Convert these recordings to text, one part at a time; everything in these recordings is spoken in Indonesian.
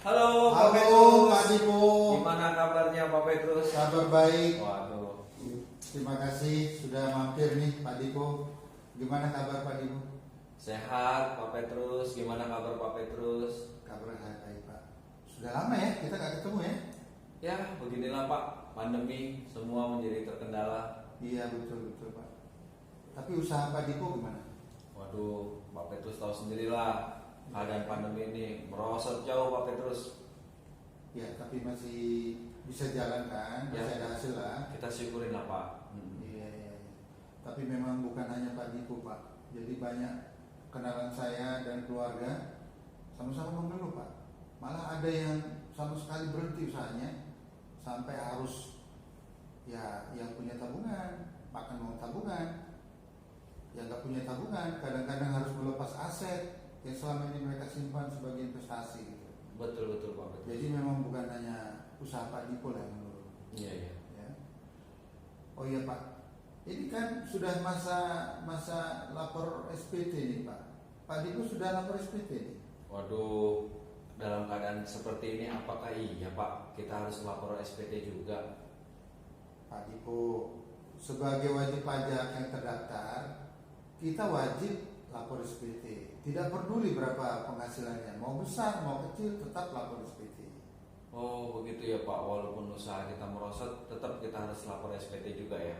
Halo Pak Halo Petrus. Pak Dipo. Gimana kabarnya Pak Petrus? Kabar baik. Waduh, Terima kasih sudah mampir nih Pak Dipo. Gimana kabar Pak Dipo? sehat Pak Petrus. Gimana kabar Pak Petrus? Kabar saya baik Pak. Sudah lama ya kita nggak ketemu ya? Ya, beginilah Pak. Pandemi semua menjadi terkendala. Iya betul Pak. Tapi usaha Pak Dipo gimana? Waduh, Pak Petrus tahu sendirilah keadaan pandemi ini merosot jauh Pak Petrus. Ya tapi masih bisa jalan kan? Masih Ya. ada hasil lah. Kita syukurin lah Pak. Iya. Tapi memang bukan hanya Pak Dipo Pak. Jadi banyak kenalan saya dan keluarga sama-sama mengeluh Pak. Malah ada yang sama sekali berhenti usahanya sampai harus ya yang punya tabungan makan uang tabungan, yang nggak punya tabungan kadang-kadang harus melepas aset yang selama ini mereka simpan sebagai investasi gitu. Betul Pak Petrus. Jadi memang bukan hanya usaha Pak Dipo yang menurun. Iya. Ya. Oh iya Pak, ini kan sudah masa lapor SPT nih Pak. Pak Dipo sudah lapor SPT nih. Waduh, dalam keadaan seperti ini apakah iya Pak kita harus lapor SPT juga? Pak Dipo sebagai wajib pajak yang terdaftar, kita wajib lapor SPT. Tidak peduli berapa penghasilannya, mau besar mau kecil tetap lapor SPT. Oh begitu ya Pak, walaupun usaha kita merosot tetap kita harus lapor SPT juga ya?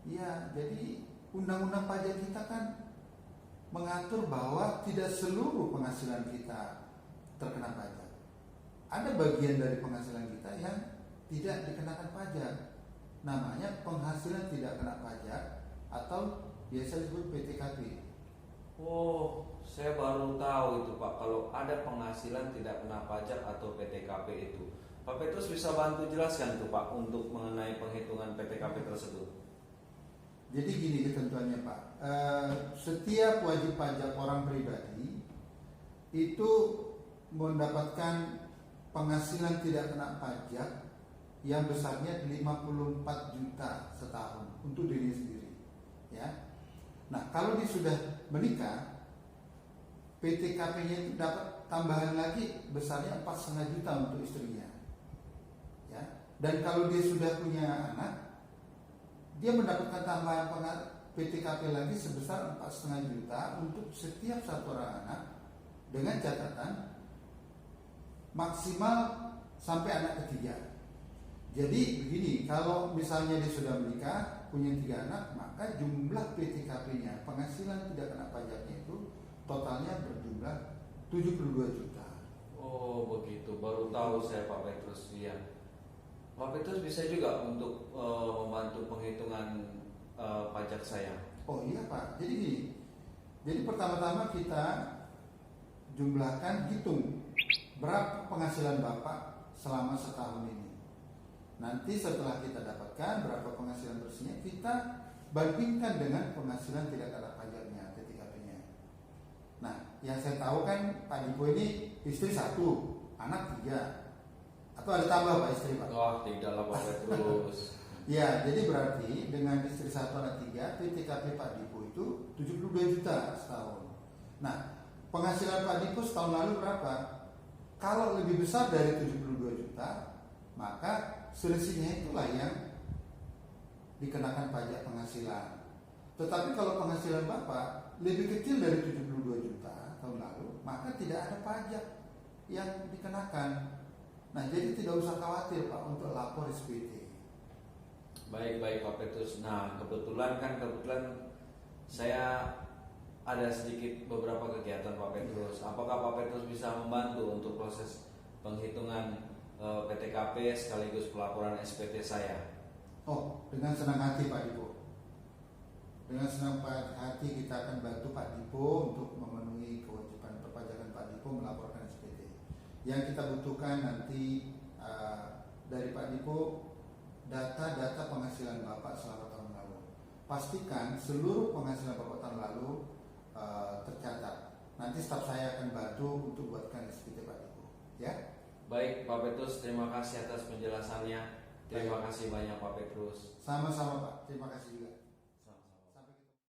Iya, jadi undang-undang pajak kita kan mengatur bahwa tidak seluruh penghasilan kita terkena pajak. Ada bagian dari penghasilan kita yang tidak dikenakan pajak. Namanya penghasilan tidak kena pajak atau biasa disebut PTKP. Oh, saya baru tahu itu Pak, kalau ada penghasilan tidak kena pajak atau PTKP itu. Pak Petrus bisa bantu jelaskan tuh Pak untuk mengenai penghitungan PTKP tersebut. Jadi gini ketentuannya Pak, setiap wajib pajak orang pribadi itu mendapatkan penghasilan tidak kena pajak yang besarnya 54 juta setahun untuk diri sendiri, ya. Nah kalau dia sudah menikah, PTKP-nya itu dapat tambahan lagi besarnya 4,5 juta untuk istrinya, ya. Dan kalau dia sudah punya anak, dia mendapatkan tambahan PTKP lagi sebesar 4,5 juta untuk setiap satu orang anak, dengan catatan maksimal sampai anak ketiga. Jadi begini, kalau misalnya dia sudah menikah, punya 3 anak, maka jumlah PTKP-nya, penghasilan tidak kena pajaknya itu totalnya berjumlah 72 juta. Oh begitu, baru tahu saya Pak Petrus. Iya. Pak Petrus bisa juga untuk membantu penghitungan pajak saya. Oh iya Pak, jadi gini, jadi pertama-tama kita jumlahkan, hitung berapa penghasilan Bapak selama setahun ini. Nanti setelah kita dapatkan berapa penghasilan bersihnya, kita bandingkan dengan penghasilan tidak kena pajaknya, PTKP-nya. Nah, yang saya tahu kan Pak Dipo ini istri 1, anak 3, atau ada tambah Pak istri Pak? Wah tidaklah Pak Petrus. Ya, jadi berarti dengan istri 1 anak 3, PTKP Pak Dipo itu 72 juta setahun. Nah, penghasilan Pak Dipo setahun lalu berapa? Kalau lebih besar dari 72 juta, maka selisihnya itulah yang dikenakan pajak penghasilan. Tetapi kalau penghasilan Bapak lebih kecil dari 72 juta tahun lalu, maka tidak ada pajak yang dikenakan. Nah, jadi tidak usah khawatir Pak untuk lapor SPT. Baik Pak Petrus. Nah kebetulan saya ada sedikit beberapa kegiatan Pak Petrus. Apakah Pak Petrus bisa membantu untuk proses penghitungan PTKP sekaligus pelaporan SPT saya? Oh, dengan senang hati Pak Dipo. Dengan senang hati kita akan bantu Pak Dipo untuk memenuhi kewajiban perpajakan Pak Dipo melaporkan SPT. Yang kita butuhkan nanti dari Pak Dipo data-data penghasilan Bapak selama tahun lalu. Pastikan seluruh penghasilan Bapak tahun lalu tercatat. Nanti staf saya akan bantu untuk buatkan SPT Pak Dipo, ya. Baik Pak Petrus, terima kasih atas penjelasannya. Terima kasih banyak Pak Petrus. Sama-sama Pak, terima kasih juga.